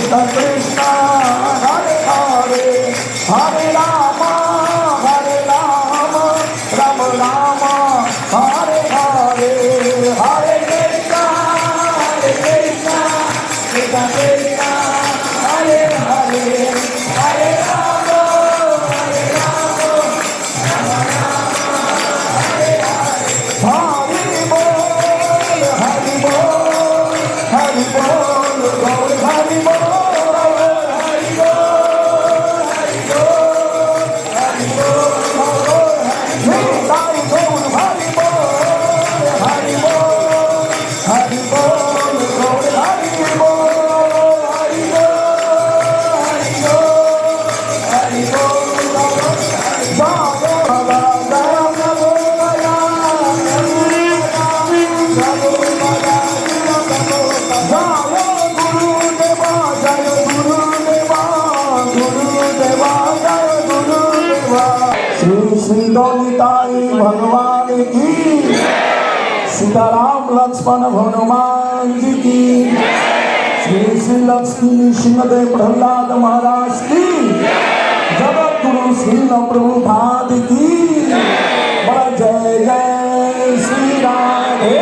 कृष्ण हरे हरे हरे राम राम राम हरे हरे हरे कृष्ण कृष्ण कृष्ण हरे हरे हरे राम हरि बोल हरि बोल हरि बोल गौर हरि बोल हरि बोल हरि बोल हरि बोल हरि बोल हरि बोल हरि बोल हरि बोल गौर हरि बोल हरि बोल हरि बोल हरि श्री श्री दौलिताई भगवान की सीताराम लक्ष्मण हनुमान जी की श्री श्री लक्ष्मी सिंहदेव प्रहलाद महाराज की जगत गुरु श्री प्रभुपाद की बड़ा जय जय श्री राधे।